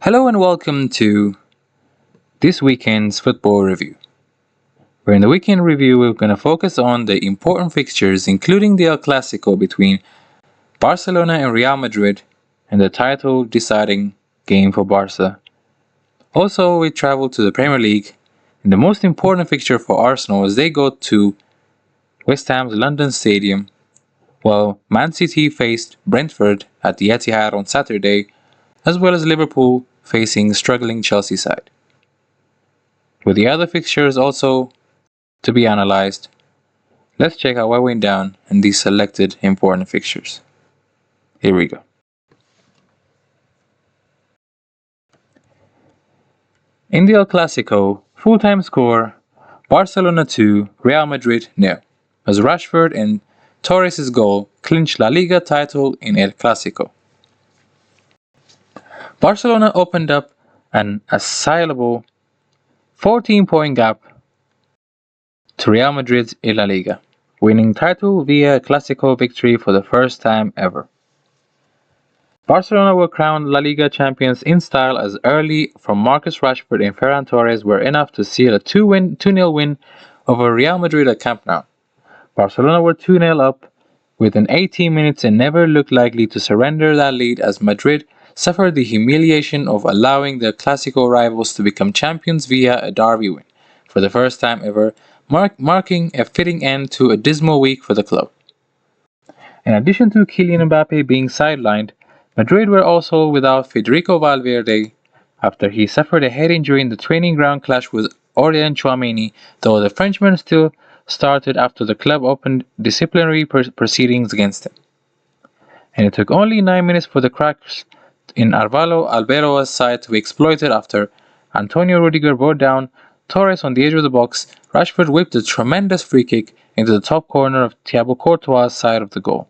Hello and welcome to this weekend's football review. Where in the weekend review we're going to focus on the important fixtures including the El Clasico between Barcelona and Real Madrid and the title deciding game for Barca. Also we travel to the Premier League and the most important fixture for Arsenal as they go to West Ham's London Stadium while Man City faced Brentford at the Etihad on Saturday, as well as Liverpool facing struggling Chelsea side. With the other fixtures also to be analysed, let's check out what went down in these selected important fixtures. Here we go. In the El Clasico, full-time score, Barcelona 2, Real Madrid 0, as Rashford and Torres' goal clinched LaLiga title in El Clasico. Barcelona opened up an assailable 14-point gap to Real Madrid in La Liga, winning title via a Clasico victory for the first time ever. Barcelona were crowned La Liga champions in style as early from Marcus Rashford and Ferran Torres were enough to seal a 2-0 win over Real Madrid at Camp Nou. Barcelona were 2-0 up within 18 minutes and never looked likely to surrender that lead as Madrid suffered the humiliation of allowing the Clasico rivals to become champions via a derby win, for the first time ever, marking a fitting end to a dismal week for the club. In addition to Kylian Mbappe being sidelined, Madrid were also without Federico Valverde after he suffered a head injury in the training ground clash with Aurelien Tchouameni, though the Frenchman still started after the club opened disciplinary proceedings against him. And it took only 9 minutes for the cracks in Álvaro Arbeloa's side to be exploited after Antonio Rudiger brought down Torres on the edge of the box. Rashford whipped a tremendous free kick into the top corner of Thibaut Courtois' side of the goal.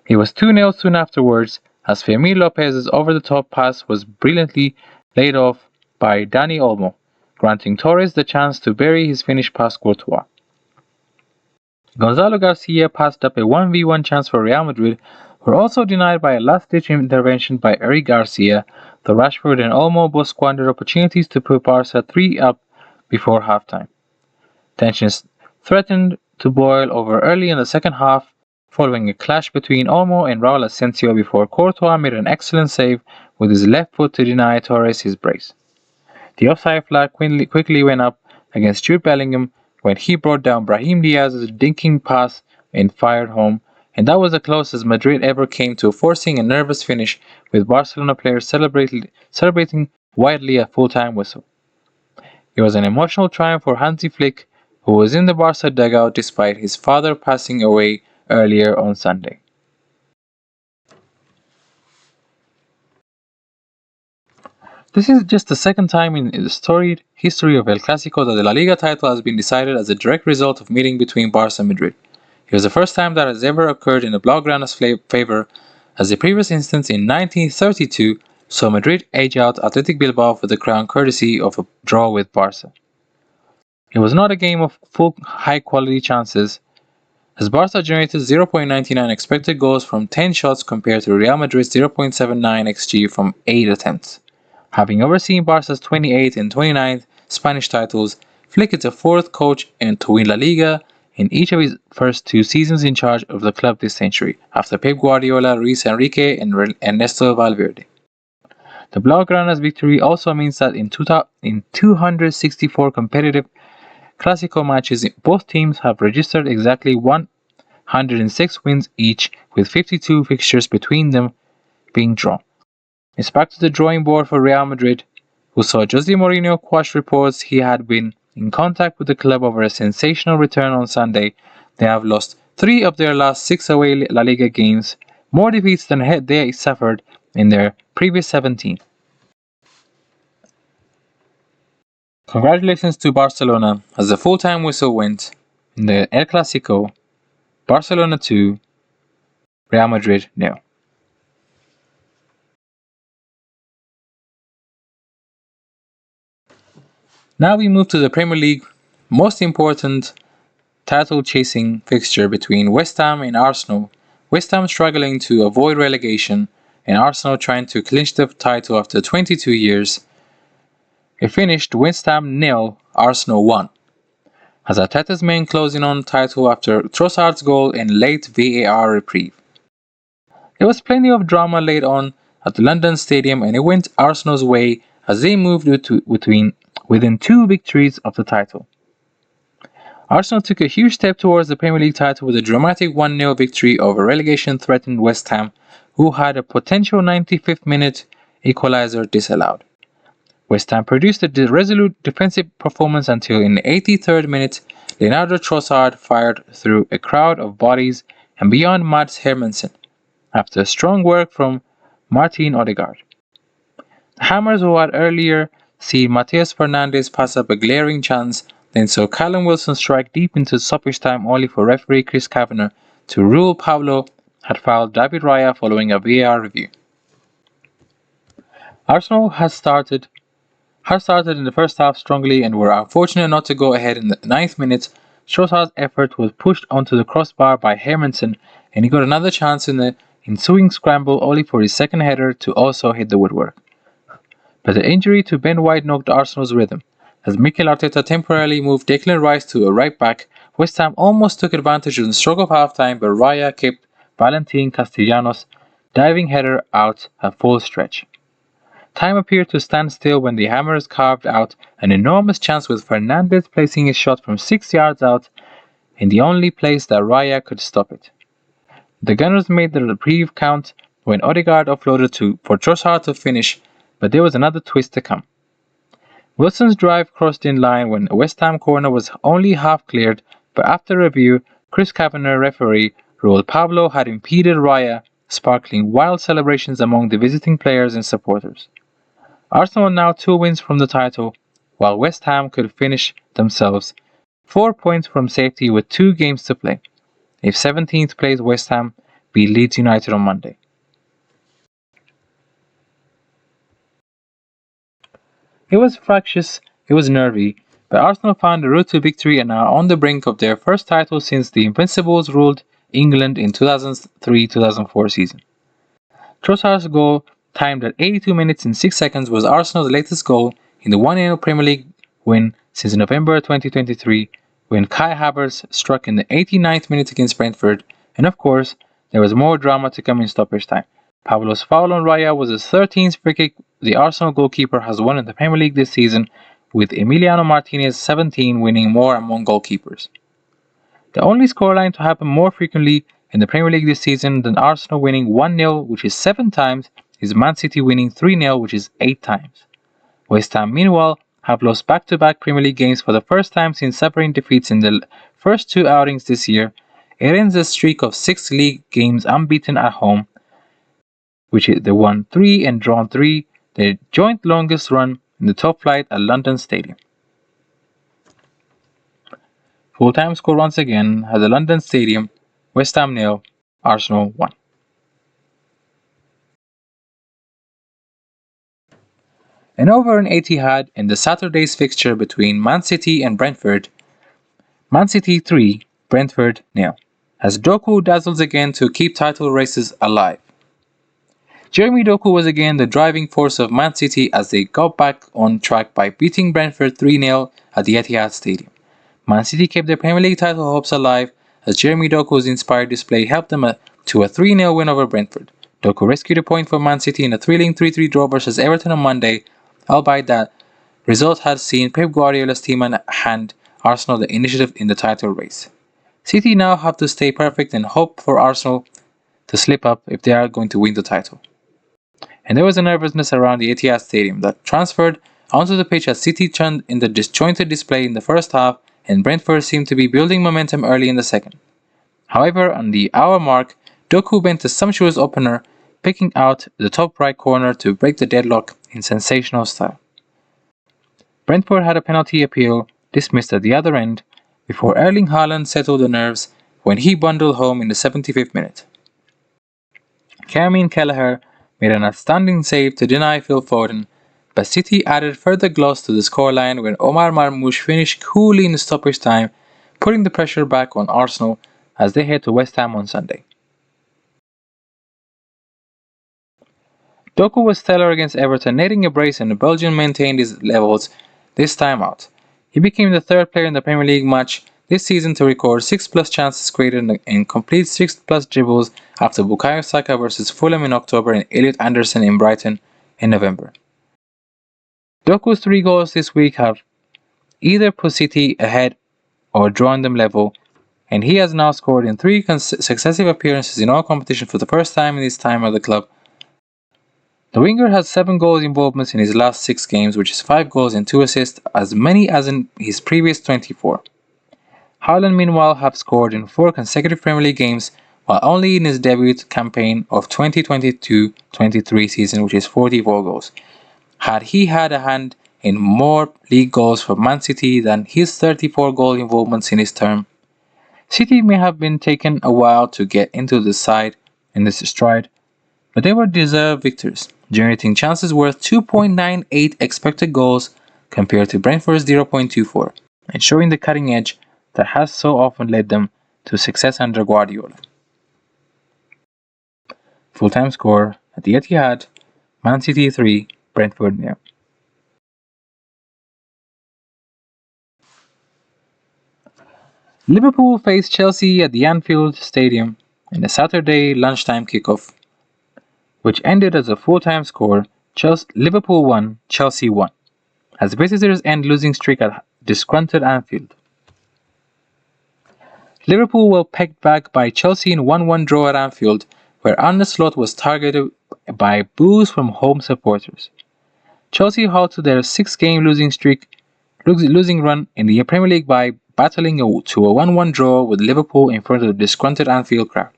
He was 2-0 soon afterwards as Fermín López's over-the-top pass was brilliantly laid off by Dani Olmo, granting Torres the chance to bury his finish past Courtois. Gonzalo Garcia passed up a 1v1 chance for Real Madrid, were also denied by a last-ditch intervention by Eric Garcia, though Rashford and Olmo both squandered opportunities to put Barca 3 up before halftime. Tensions threatened to boil over early in the second half, following a clash between Olmo and Raul Asensio before Courtois made an excellent save with his left foot to deny Torres his brace. The offside flag quickly went up against Jude Bellingham when he brought down Brahim Diaz's dinking pass and fired home, and that was the closest Madrid ever came to forcing a nervous finish, with Barcelona players celebrating widely at full-time whistle. It was an emotional triumph for Hansi Flick, who was in the Barca dugout despite his father passing away earlier on Sunday. This is just the second time in the storied history of El Clasico that the La Liga title has been decided as a direct result of meeting between Barca and Madrid. It was the first time that has ever occurred in the Blaugrana's favor, as the previous instance in 1932 saw Madrid edge out Athletic Bilbao for the crown courtesy of a draw with Barca. It was not a game of full high-quality chances, as Barca generated 0.99 expected goals from 10 shots compared to Real Madrid's 0.79 xG from 8 attempts. Having overseen Barca's 28th and 29th Spanish titles, Flick is the fourth coach to win La Liga in each of his first 2 seasons in charge of the club this century, after Pep Guardiola, Luis Enrique, and Ernesto Valverde. The Blaugrana's victory also means that in 264 competitive Clasico matches, both teams have registered exactly 106 wins each, with 52 fixtures between them being drawn. It's back to the drawing board for Real Madrid, who saw Jose Mourinho quash reports he had been in contact with the club over a sensational return on Sunday. They have lost 3 of their last 6 away La Liga games, more defeats than they suffered in their previous 17. Congratulations to Barcelona as the full-time whistle went in the El Clasico, Barcelona 2, Real Madrid 0. Now we move to the Premier League most important title-chasing fixture between West Ham and Arsenal. West Ham struggling to avoid relegation and Arsenal trying to clinch the title after 22 years. It finished West Ham 0, Arsenal 1, as Arteta's men closing on the title after Trossard's goal and late VAR reprieve. There was plenty of drama late on at the London Stadium, and it went Arsenal's way as they moved within 2 victories of the title. Arsenal took a huge step towards the Premier League title with a dramatic 1-0 victory over relegation-threatened West Ham, who had a potential 95th minute equaliser disallowed. West Ham produced a resolute defensive performance until in the 83rd minute, Leandro Trossard fired through a crowd of bodies and beyond Mats Hermansen, after strong work from Martin Odegaard. The Hammers, who had earlier seen Matheus Fernandes pass up a glaring chance, then saw Callum Wilson strike deep into stoppage time only for referee Chris Kavanagh to rule Pablo had fouled David Raya following a VAR review. Arsenal had started in the first half strongly and were unfortunate not to go ahead in the 9th minute. Trossard's effort was pushed onto the crossbar by Hermansen, and he got another chance in the ensuing scramble only for his second header to also hit the woodwork. But the injury to Ben White knocked Arsenal's rhythm. As Mikel Arteta temporarily moved Declan Rice to a right back, West Ham almost took advantage of the stroke of halftime, but Raya kept Valentin Castellanos' diving header out a full stretch. Time appeared to stand still when the Hammers carved out an enormous chance with Fernandes placing his shot from 6 yards out in the only place that Raya could stop it. The Gunners made the reprieve count when Odegaard offloaded for Trossard to finish, but there was another twist to come. Wilson's drive crossed in line when a West Ham corner was only half cleared, but after review, Chris Kavanagh, referee, ruled Pablo had impeded Raya, sparkling wild celebrations among the visiting players and supporters. Arsenal now 2 wins from the title, while West Ham could finish themselves 4 points from safety with 2 games to play, if 17th place West Ham beat Leeds United on Monday. It was fractious, it was nervy, but Arsenal found the route to victory and are on the brink of their first title since the Invincibles ruled England in 2003-2004 season. Trossard's goal, timed at 82 minutes and 6 seconds, was Arsenal's latest goal in the 1-0 Premier League win since November 2023, when Kai Havertz struck in the 89th minute against Brentford, and of course, there was more drama to come in stoppage time. Pablo's foul on Raya was the 13th free kick the Arsenal goalkeeper has won in the Premier League this season, with Emiliano Martinez's 17 winning more among goalkeepers. The only scoreline to happen more frequently in the Premier League this season than Arsenal winning 1-0, which is 7 times, is Man City winning 3-0, which is 8 times. West Ham, meanwhile, have lost back-to-back Premier League games for the first time since suffering defeats in the first 2 outings this year. It ends a streak of 6 league games unbeaten at home, which is they won 3 and drawn 3, their joint longest run in the top flight at London Stadium. Full-time score once again at the London Stadium, West Ham 0, Arsenal 1. And over in Etihad in the Saturday's fixture between Man City and Brentford, Man City 3, Brentford 0, as Doku dazzles again to keep title races alive. Jeremy Doku was again the driving force of Man City as they got back on track by beating Brentford 3-0 at the Etihad Stadium. Man City kept their Premier League title hopes alive as Jeremy Doku's inspired display helped them to a 3-0 win over Brentford. Doku rescued a point for Man City in a thrilling 3-3 draw versus Everton on Monday, albeit that result had seen Pep Guardiola's team hand Arsenal the initiative in the title race. City now have to stay perfect and hope for Arsenal to slip up if they are going to win the title. And there was a nervousness around the Etihad Stadium that transferred onto the pitch as City turned in the disjointed display in the first half and Brentford seemed to be building momentum early in the second. However, on the hour mark, Doku bent a sumptuous opener, picking out the top right corner to break the deadlock in sensational style. Brentford had a penalty appeal dismissed at the other end before Erling Haaland settled the nerves when he bundled home in the 75th minute. Cameron Kelleher made an outstanding save to deny Phil Foden, but City added further gloss to the scoreline when Omar Marmoush finished coolly in stoppage time, putting the pressure back on Arsenal as they head to West Ham on Sunday. Doku was stellar against Everton, netting a brace, and the Belgian maintained his levels this time out. He became the third player in the Premier League match this season to record 6+ chances created and complete 6+ dribbles after Bukayo Saka versus Fulham in October and Elliot Anderson in Brighton in November. Doku's 3 goals this week have either put City ahead or drawn them level, and he has now scored in 3 successive appearances in all competition for the first time in his time at the club. The winger has 7 goals involvements in his last 6 games, which is 5 goals and 2 assists, as many as in his previous 24. Haaland meanwhile have scored in 4 consecutive Premier League games, while only in his debut campaign of 2022-23 season, which is 44 goals. Had he had a hand in more league goals for Man City than his 34 goal involvements in his term, City may have been taken a while to get into the side in this stride, but they were deserved victors, generating chances worth 2.98 expected goals compared to Brentford's 0.24, and showing the cutting edge that has so often led them to success under Guardiola. Full-time score at the Etihad, Man City 3, Brentford 0. Liverpool faced Chelsea at the Anfield Stadium in a Saturday lunchtime kickoff, which ended as a full-time score, Liverpool 1, Chelsea 1, as visitors end losing streak at disgruntled Anfield. Liverpool were pegged back by Chelsea in 1-1 draw at Anfield, where Arne Slot was targeted by boos from home supporters. Chelsea halted their 6-game losing run in the Premier League by battling to a 1-1 draw with Liverpool in front of the disgruntled Anfield crowd.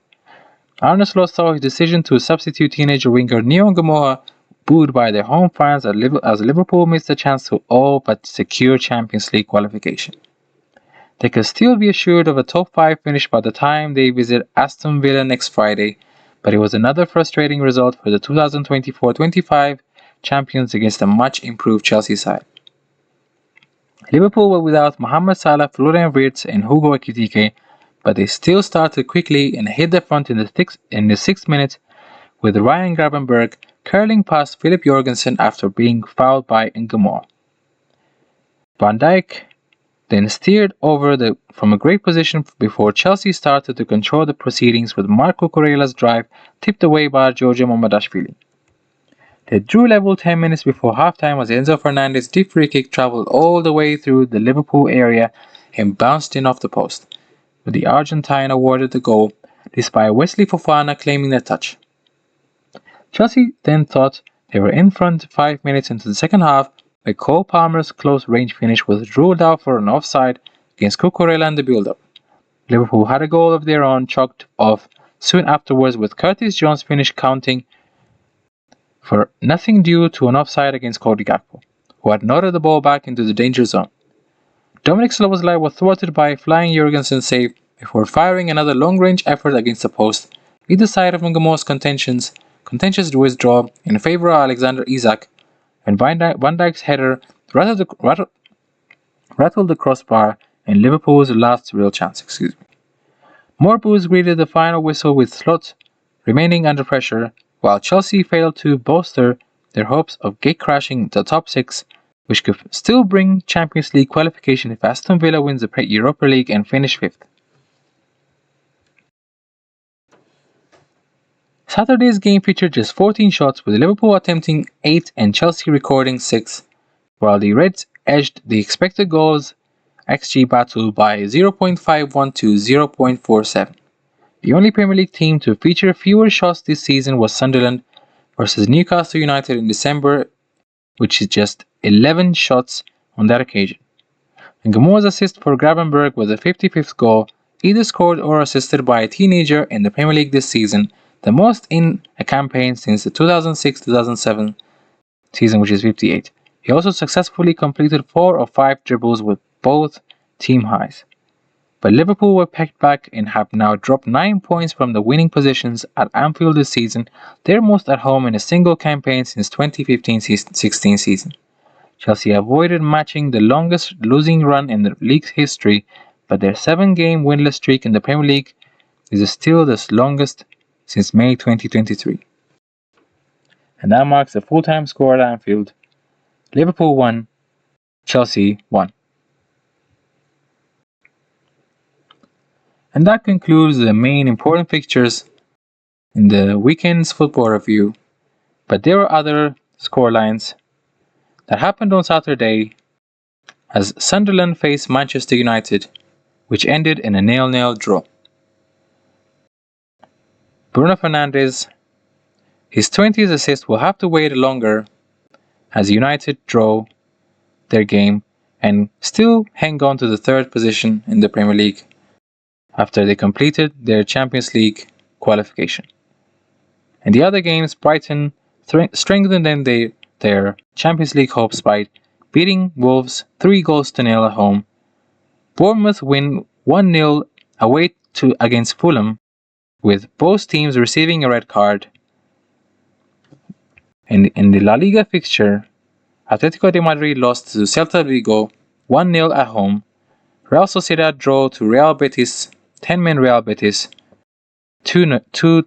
Arne Slot saw his decision to substitute teenager winger Neon Gamoa booed by their home fans as Liverpool missed a chance to all but secure Champions League qualification. They could still be assured of a top 5 finish by the time they visit Aston Villa next Friday, but it was another frustrating result for the 2024-25 champions against a much improved Chelsea side. Liverpool were without Mohamed Salah, Florian Wirtz, and Hugo Ekitike, but they still started quickly and hit the front in the 6th minute with Ryan Gravenberch curling past Philip Jorgensen after being fouled by Ngamoa. Van Dijk then steered over from a great position before Chelsea started to control the proceedings with Marco Cucurella's drive tipped away by Giorgio Mamardashvili. They drew level 10 minutes before halftime as Enzo Fernandez's deep free kick travelled all the way through the Liverpool area and bounced in off the post, with the Argentine awarded the goal despite Wesley Fofana claiming the touch. Chelsea then thought they were in front 5 minutes into the second half, but Cole Palmer's close-range finish was ruled out for an offside against Cucurella in the build-up. Liverpool had a goal of their own chalked off soon afterwards, with Curtis Jones' finish counting for nothing due to an offside against Cody Gakpo, who had nodded the ball back into the danger zone. Dominic Szoboszlai was thwarted by a flying Jorgensen save before firing another long-range effort against the post, either side of Ngamoa's contentious withdrawal in favor of Alexander Isak, and Van Dijk's header rattled the crossbar and Liverpool's last real chance. More boos greeted the final whistle with Slot remaining under pressure, while Chelsea failed to bolster their hopes of gate-crashing the top 6, which could still bring Champions League qualification if Aston Villa wins the Europa League and finish 5th. Saturday's game featured just 14 shots, with Liverpool attempting 8 and Chelsea recording 6, while the Reds edged the expected goals XG battle by 0.51 to 0.47. The only Premier League team to feature fewer shots this season was Sunderland versus Newcastle United in December, which is just 11 shots on that occasion. And Ngamoa's assist for Gravenberch was the 55th goal, either scored or assisted by a teenager in the Premier League this season, the most in a campaign since the 2006-2007 season, which is 58. He also successfully completed 4 of 5 dribbles with both team highs. But Liverpool were pegged back and have now dropped 9 points from the winning positions at Anfield this season, their most at home in a single campaign since 2015-16 season. Chelsea avoided matching the longest losing run in the league's history, but their 7-game winless streak in the Premier League is still the longest since May 2023. And that marks the full-time score at Anfield. Liverpool 1, Chelsea 1. And that concludes the main important fixtures in the weekend's football review. But there were other scorelines that happened on Saturday as Sunderland faced Manchester United, which ended in a 0-0 draw. Bruno Fernandes, his 20th assist will have to wait longer as United draw their game and still hang on to the third position in the Premier League after they completed their Champions League qualification. In the other games, Brighton strengthened their Champions League hopes by beating Wolves 3-0 at home. Bournemouth win 1-0 away against Fulham, with both teams receiving a red card. In the La Liga fixture, Atletico de Madrid lost to Celta Vigo 1-0 at home. Real Sociedad draw to Real Betis, 10-man Real Betis 2-2.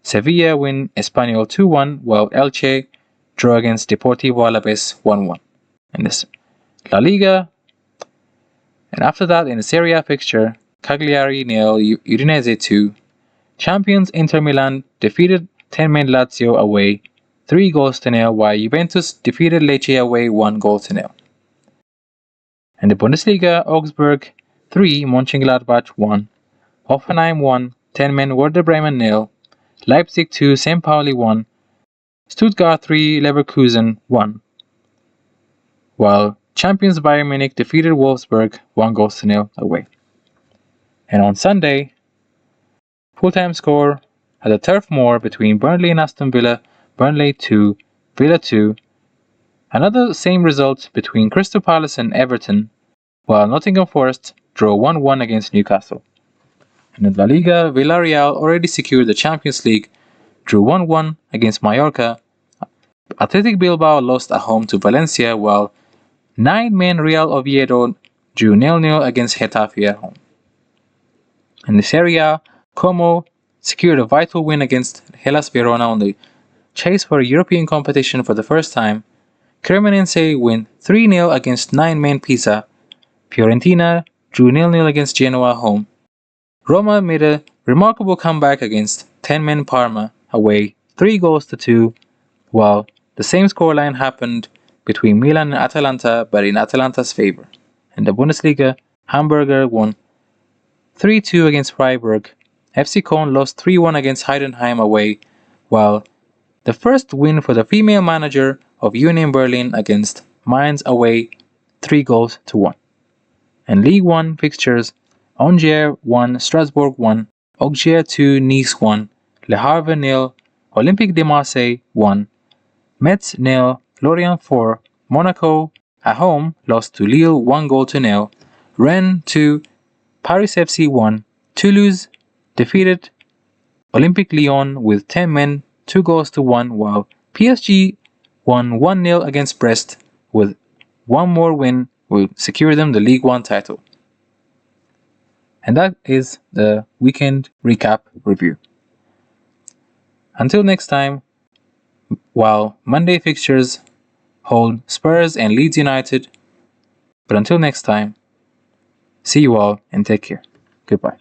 Sevilla win Espanyol 2-1, while Elche draw against Deportivo Alaves 1-1 in this La Liga. And after that, in the Serie A fixture, Cagliari 0, Udinese 2. Champions Inter Milan defeated 10-man Lazio away 3-0, while Juventus defeated Lecce away 1-0. In the Bundesliga, Augsburg 3, Mönchengladbach 1. Hoffenheim 1, 10-man Werder Bremen 0. Leipzig 2, St. Pauli 1. Stuttgart 3, Leverkusen 1. While champions Bayern Munich defeated Wolfsburg 1-0 away. And on Sunday, full-time score at the Turf Moor between Burnley and Aston Villa, Burnley 2, Villa 2. Another same result between Crystal Palace and Everton, while Nottingham Forest draw 1-1 against Newcastle. In the La Liga, Villarreal already secured the Champions League, drew 1-1 against Mallorca. Athletic Bilbao lost at home to Valencia, while 9-man Real Oviedo drew 0-0 against Getafe at home. In the Serie A, Como secured a vital win against Hellas Verona on the chase for a European competition for the first time. Cremonese win 3-0 against 9-man Pisa. Fiorentina drew 0-0 against Genoa at home. Roma made a remarkable comeback against 10-man Parma away 3-2, while the same scoreline happened between Milan and Atalanta, but in Atalanta's favor. In the Bundesliga, Hamburger won 3-2 against Freiburg. FC Köln lost 3-1 against Heidenheim away, while the first win for the female manager of Union Berlin against Mainz away 3-1. In League 1 fixtures, Angers 1, Strasbourg 1, Auxerre 2, Nice 1, Le Havre 0, Olympique de Marseille 1, Metz 0, Lorient 4, Monaco at home lost to Lille 1-0, Rennes 2, Paris FC 1, Toulouse defeated Olympique Lyon with 10 men 2-1, while PSG won 1-0 against Brest. With one more win will secure them the League 1 title. And that is the weekend recap review. Until next time, while Monday fixtures hold Spurs and Leeds United. But until next time, see you all and take care. Goodbye.